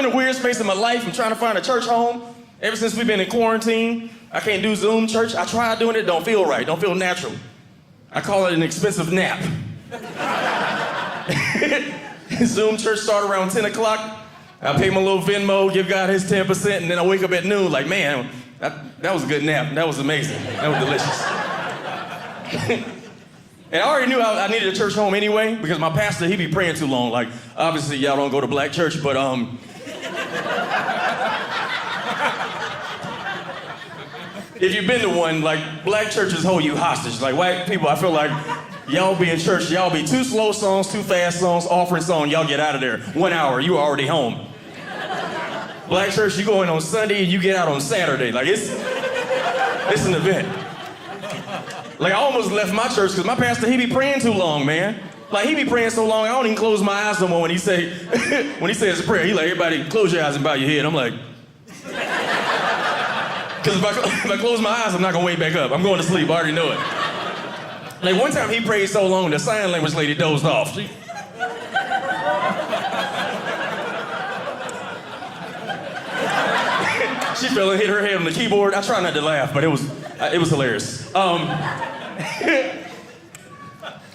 in a weird space in my life. I'm trying to find a church home. Ever since we've been in quarantine, I can't do Zoom church. I tried doing it, don't feel right, don't feel natural. I call it an expensive nap. Zoom church start around 10 o'clock. I pay my little Venmo, give God his 10%, and then I wake up at noon like, man, that was a good nap. That was amazing. That was delicious. And I already knew I needed a church home anyway, because my pastor, he be praying too long. Like, obviously, y'all don't go to black church, but if you've been to one, like, black churches hold you hostage. Like, white people, I feel like y'all be in church, y'all be two slow songs, two fast songs, offering song, y'all get out of there. 1 hour, you already home. Black church, you go in on Sunday and you get out on Saturday. Like, it's an event. Like, I almost left my church because my pastor, he be praying too long, man. Like, he be praying so long, I don't even close my eyes no more when he say, when he says a prayer. He like, everybody close your eyes and bow your head. I'm like, because if I close my eyes, I'm not gonna wake back up. I'm going to sleep, I already know it. Like, one time he prayed so long, the sign language lady dozed off. She fell and hit her head on the keyboard. I try not to laugh, but it was hilarious.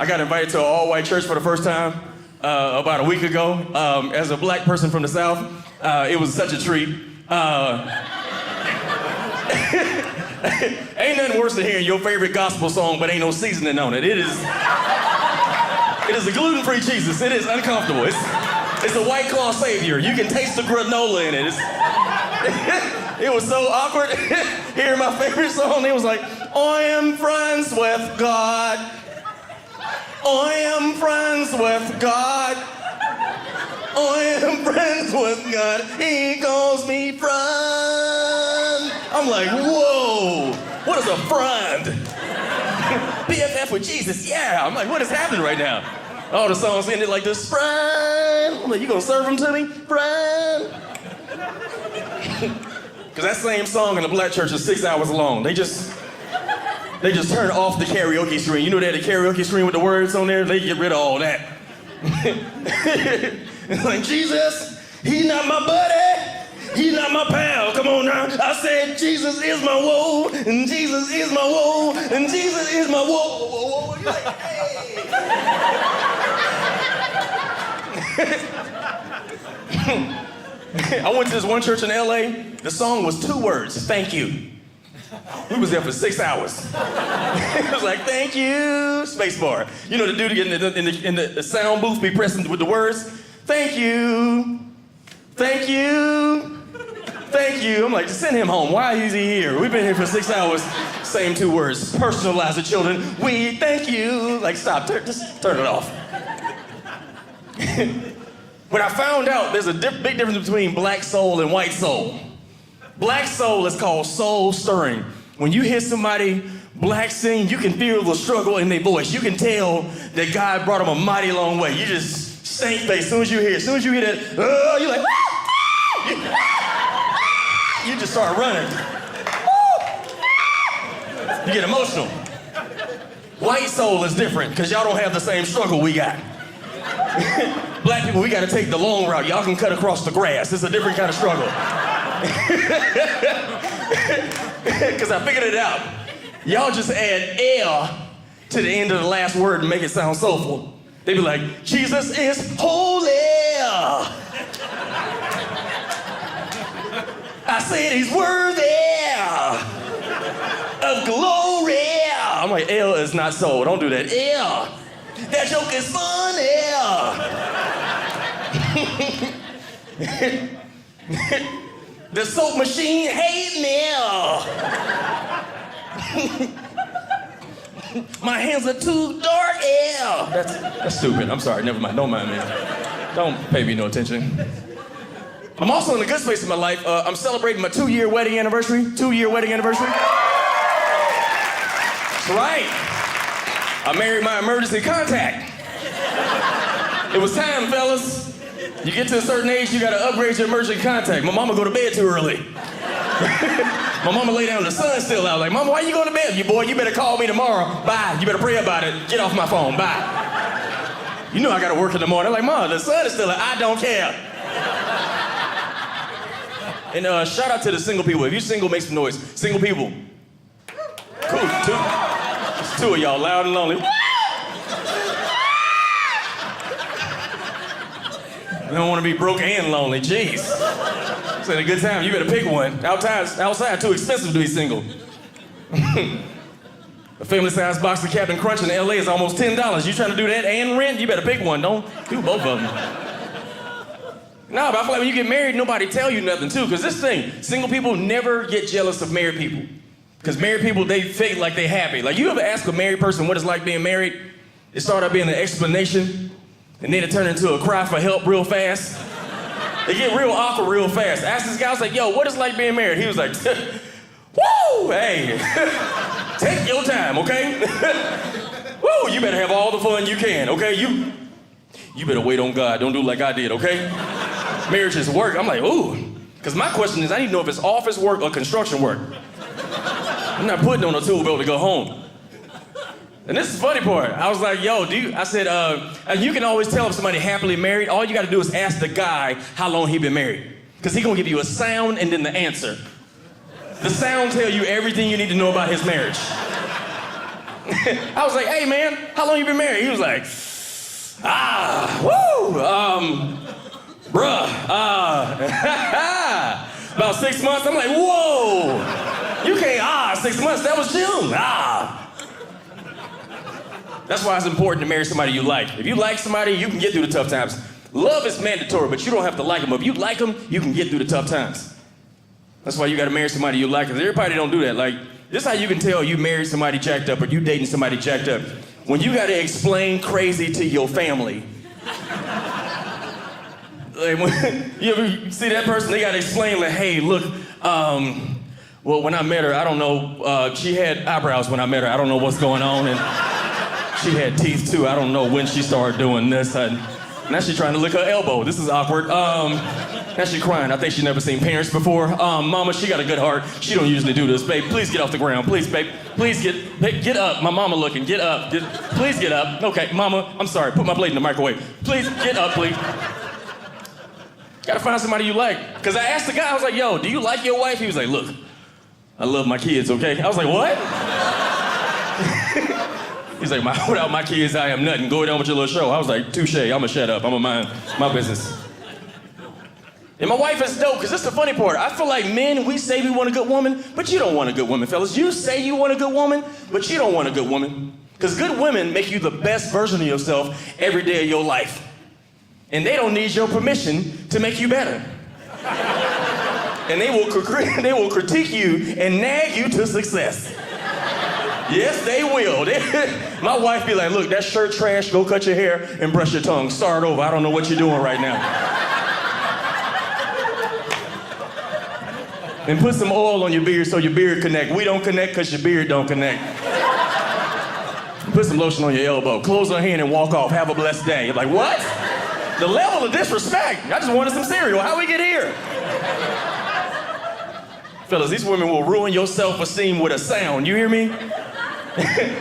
I got invited to an all-white church for the first time about a week ago. As a black person from the South, it was such a treat. Ain't nothing worse than hearing your favorite gospel song, but ain't no seasoning on it. It is a gluten-free Jesus. It is uncomfortable. It's a White Claw savior. You can taste the granola in it. It was so awkward hearing my favorite song. It was like, I am friends with God. I am friends with God. I am friends with God. He calls me friend. I'm like, whoa, what is a friend? BFF with Jesus, yeah. I'm like, what is happening right now? All the songs ended like this, friend. I'm like, you gonna serve them to me? Friend. Because that same song in the black church is 6 hours long. They just turn off the karaoke screen. You know that the karaoke screen with the words on there? They get rid of all that. Like, Jesus, he's not my buddy. He's not my pal. Come on now. I said Jesus is my woe, and Jesus is my woe, and Jesus is my woe. You're like, hey. I went to this one church in LA. The song was 2 words, thank you. We was there for 6 hours. It was like, thank you, space bar. You know the dude in the sound booth be pressing with the words? Thank you, thank you, thank you. I'm like, just send him home. Why is he here? We've been here for 6 hours. Same 2 words. Personalize the children. We thank you. Like, stop, just turn it off. When I found out there's a big difference between black soul and white soul. Black soul is called soul stirring. When you hear somebody black sing, you can feel the struggle in their voice. You can tell that God brought them a mighty long way. You just stink face as soon as you hear that, you're like, you just start running. You get emotional. White soul is different, because y'all don't have the same struggle we got. Black people, we got to take the long route. Y'all can cut across the grass. It's a different kind of struggle. Because I figured it out. Y'all just add air to the end of the last word and make it sound soulful. They be like, Jesus is holy. I said he's worthy of glory. I'm like, L is not soul. Don't do that. L. That joke is funny. The soap machine hate me. My hands are too dark. That's stupid. I'm sorry. Never mind. Don't mind me. Don't pay me no attention. I'm also in a good space in my life. I'm celebrating my 2-year wedding anniversary. 2-year wedding anniversary. That's right. I married my emergency contact. It was time, fellas. You get to a certain age, you gotta upgrade your emergency contact. My mama go to bed too early. My mama lay down, the sun's still out. Like, Mama, why you going to bed? You better call me tomorrow. Bye. You better pray about it. Get off my phone. Bye. You know I gotta work in the morning. I'm like, Mom, the sun is still out. I don't care. And shout out to the single people. If you single, make some noise. Single people. Cool, it's two of y'all, loud and lonely. You don't want to be broke and lonely, jeez. It's a good time, you better pick one. Outside, too expensive to be single. A family-sized box of Captain Crunch in LA is almost $10. You trying to do that and rent? You better pick one, don't do both of them. No, but I feel like when you get married, nobody tell you nothing too, because this thing, single people never get jealous of married people. Because married people, they fake like they happy. Like, you ever ask a married person what it's like being married? It started out being an explanation, and then it turned into a cry for help real fast. They get real awkward real fast. I asked this guy, I was like, yo, what is it like being married? He was like, woo, hey, take your time, okay? Woo, you better have all the fun you can, okay? You better wait on God, don't do like I did, okay? Marriage is work. I'm like, ooh, because my question is, I need to know if it's office work or construction work. I'm not putting on a tool belt to go home. And this is the funny part. I was like, yo, I said, you can always tell if somebody happily married. All you got to do is ask the guy how long he been married. Because he going to give you a sound and then the answer. The sound tell you everything you need to know about his marriage. I was like, hey, man, how long you been married? He was like, about 6 months. I'm like, whoa. You can't, 6 months, that was June, That's why it's important to marry somebody you like. If you like somebody, you can get through the tough times. Love is mandatory, but you don't have to like them. If you like them, you can get through the tough times. That's why you gotta marry somebody you like, because everybody don't do that. Like, this is how you can tell you married somebody jacked up or you dating somebody jacked up. When you gotta explain crazy to your family. Like, when you ever see that person, they gotta explain, like, hey, look, well, when I met her, I don't know, she had eyebrows when I met her. I don't know what's going on, and she had teeth too. I don't know when she started doing this. Now she's trying to lick her elbow. This is awkward. Now she's crying. I think she's never seen parents before. Mama, she got a good heart. She don't usually do this. Babe, please get off the ground. Please, babe. Please get up. My mama looking. Get up. Please get up. Okay, mama, I'm sorry. Put my plate in the microwave. Please, get up, please. Gotta find somebody you like. Because I asked the guy, I was like, yo, do you like your wife? He was like, look, I love my kids, okay? I was like, what? He's like, without my kids, I am nothing. Go down with your little show. I was like, touche, I'ma shut up. I'ma mind my business. And my wife is dope, because this is the funny part. I feel like men, we say we want a good woman, but you don't want a good woman, fellas. You say you want a good woman, but you don't want a good woman. Because good women make you the best version of yourself every day of your life. And they don't need your permission to make you better. And they will critique you and nag you to success. Yes, they will. My wife be like, look, that shirt trash, go cut your hair and brush your tongue. Start over, I don't know what you're doing right now. And put some oil on your beard so your beard connect. We don't connect because your beard don't connect. Put some lotion on your elbow. Close her hand and walk off. Have a blessed day. You're like, what? The level of disrespect. I just wanted some cereal. How we get here? Fellas, these women will ruin your self-esteem with a sound. You hear me?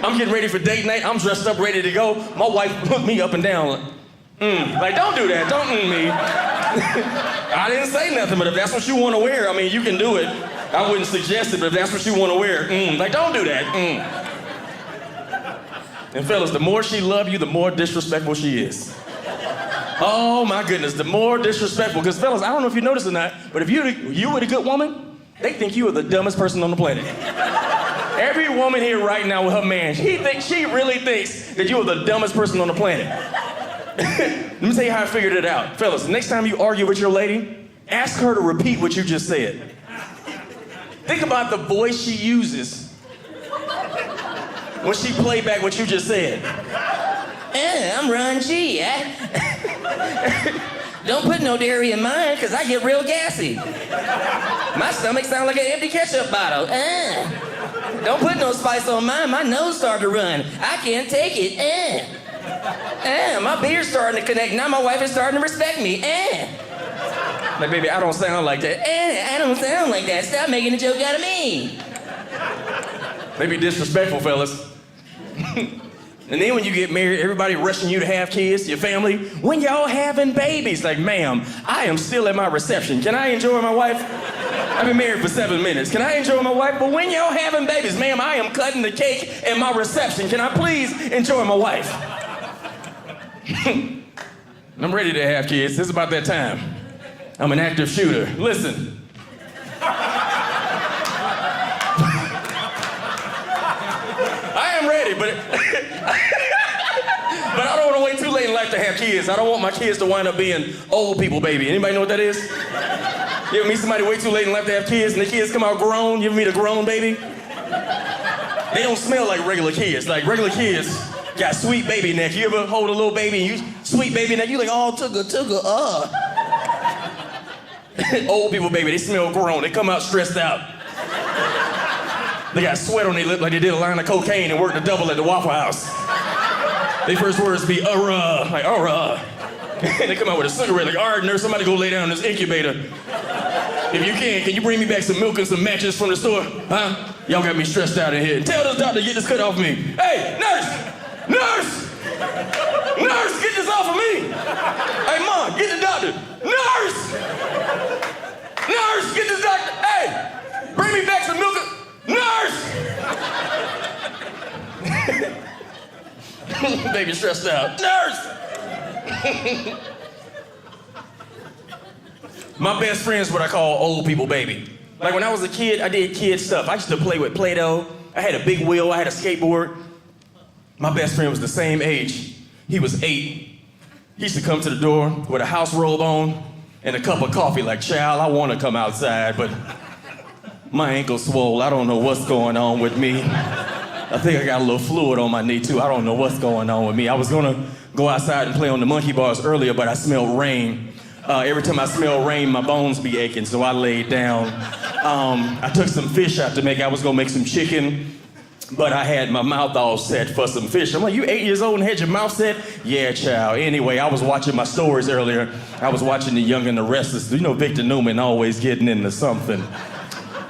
I'm getting ready for date night. I'm dressed up, ready to go. My wife looked me up and down. Like, don't do that. Don't me. I didn't say nothing, but if that's what you want to wear, I mean, you can do it. I wouldn't suggest it, but if that's what you want to wear, like, don't do that. And fellas, the more she loves you, the more disrespectful she is. Oh my goodness, the more disrespectful. Because fellas, I don't know if you noticed or not, but if you were a good woman, they think you are the dumbest person on the planet. Every woman here right now with her man, she really thinks that you are the dumbest person on the planet. Let me tell you how I figured it out. Fellas, next time you argue with your lady, ask her to repeat what you just said. Think about the voice she uses when she played back what you just said. I'm Ron G. Don't put no dairy in mine, because I get real gassy. My stomach sounds like an empty ketchup bottle. Don't put no spice on mine. My nose started to run. I can't take it. My beard's starting to connect. Now my wife is starting to respect me. Like, baby, I don't sound like that. I don't sound like that. Stop making a joke out of me. They be disrespectful, fellas. And then when you get married, everybody rushing you to have kids, your family. When y'all having babies? Like, ma'am, I am still at my reception. Can I enjoy my wife? I've been married for 7 minutes. Can I enjoy my wife? But when y'all having babies, ma'am, I am cutting the cake at my reception. Can I please enjoy my wife? I'm ready to have kids. It's about that time. I'm an active shooter. Listen. I am ready, but I don't want to wait too late in life to have kids. I don't want my kids to wind up being old people baby. Anybody know what that is? You ever meet somebody way too late in life to have kids and the kids come out grown? You ever meet a grown baby? They don't smell like regular kids. Like regular kids got sweet baby neck. You ever hold a little baby and you sweet baby neck? You like, oh, tugga. Old people baby, they smell grown. They come out stressed out. They got sweat on their lip like they did a line of cocaine and worked a double at the Waffle House. Their first words be, like, And they come out with a cigarette, like, all right, nurse, somebody go lay down in this incubator. If you can you bring me back some milk and some matches from the store? Huh? Y'all got me stressed out in here. Tell this doctor to get this cut off me. Hey, nurse! Nurse! Nurse, get this off of me! Hey, Mom, get the doctor. Nurse! Nurse, get this doctor. Hey, bring me back some milk. Nurse! Baby stressed out. Nurse! My best friend's what I call old people baby. Like when I was a kid, I did kid stuff. I used to play with Play-Doh. I had a big wheel, I had a skateboard. My best friend was the same age. He was 8. He used to come to the door with a house robe on and a cup of coffee like, child, I want to come outside, but my ankle's swole. I don't know what's going on with me. I think I got a little fluid on my knee too. I don't know what's going on with me. I was gonna go outside and play on the monkey bars earlier, but I smelled rain. Every time I smell rain, my bones be aching, so I laid down. I took some fish out to make. I was gonna make some chicken, but I had my mouth all set for some fish. I'm like, you 8 years old and had your mouth set? Yeah, child. Anyway, I was watching my stories earlier. I was watching The Young and the Restless. You know Victor Newman always getting into something.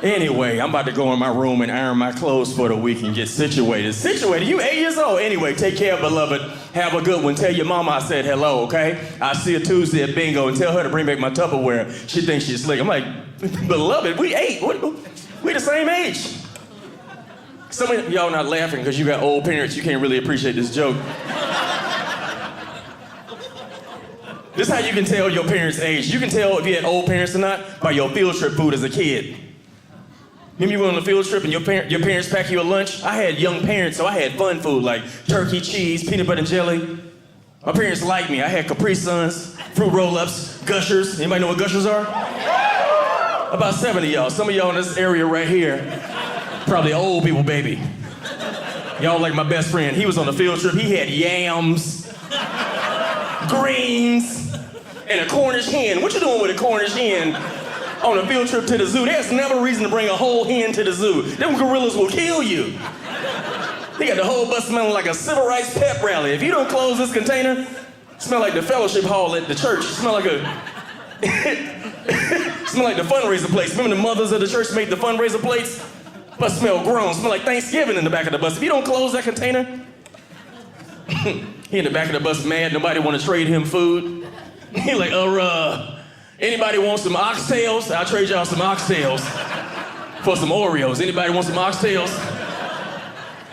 Anyway, I'm about to go in my room and iron my clothes for the week and get situated. Situated? You 8 years old? Anyway, take care, beloved. Have a good one. Tell your mama I said hello, okay? I'll see you Tuesday at bingo and tell her to bring back my Tupperware. She thinks she's slick. I'm like, beloved, we 8. We the same age. Some of y'all not laughing because you got old parents. You can't really appreciate this joke. This is how you can tell your parents' age. You can tell if you had old parents or not by your field trip food as a kid. Remember you went on a field trip and your parents pack you a lunch? I had young parents, so I had fun food like turkey, cheese, peanut butter and jelly. My parents liked me. I had Capri Suns, fruit roll-ups, Gushers. Anybody know what Gushers are? About 7 of y'all. Some of y'all in this area right here, probably old people, baby. Y'all like my best friend. He was on a field trip. He had yams, greens, and a Cornish hen. What you doing with a Cornish hen on a field trip to the zoo? There's never a reason to bring a whole hen to the zoo. Them gorillas will kill you. They got the whole bus smelling like a civil rights pep rally. If you don't close this container, smell like the fellowship hall at the church. Smell like smell like the fundraiser place. Remember the mothers of the church made the fundraiser plates? Bus smell grown. Smell like Thanksgiving in the back of the bus. If you don't close that container, he in the back of the bus mad. Nobody want to trade him food. He like, anybody want some oxtails? I'll trade y'all some oxtails for some Oreos. Anybody want some oxtails?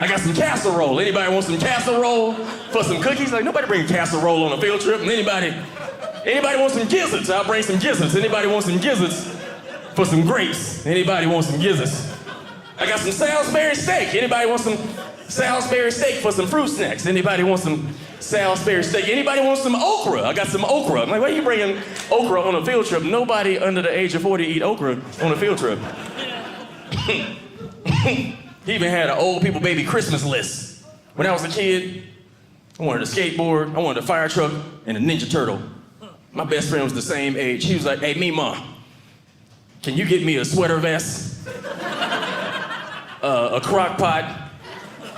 I got some casserole. Anybody want some casserole for some cookies? Like, nobody bring casserole on a field trip. And anybody want some gizzards? I'll bring some gizzards. Anybody want some gizzards for some grapes? Anybody want some gizzards? I got some Salisbury steak. Anybody want some Salisbury steak for some fruit snacks? Anybody want some Salisbury steak? Anybody want some okra? I got some okra. I'm like, why are you bringing okra on a field trip? Nobody under the age of 40 eat okra on a field trip. He even had an old people baby Christmas list. When I was a kid, I wanted a skateboard, I wanted a fire truck, and a Ninja Turtle. My best friend was the same age. He was like, hey, Mima, can you get me a sweater vest, a crock pot,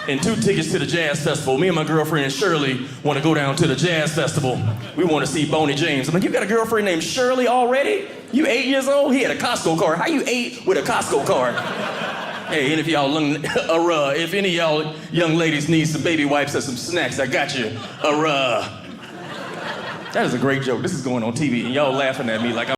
and 2 tickets to the jazz festival? Me and my girlfriend Shirley want to go down to the jazz festival. We want to see Boney James. I'm like, you got a girlfriend named Shirley already? You 8 years old? He had a Costco card. How you 8 with a Costco card? Hey, and if if any of y'all young ladies need some baby wipes or some snacks, I got you. That is a great joke. This is going on TV, and y'all laughing at me like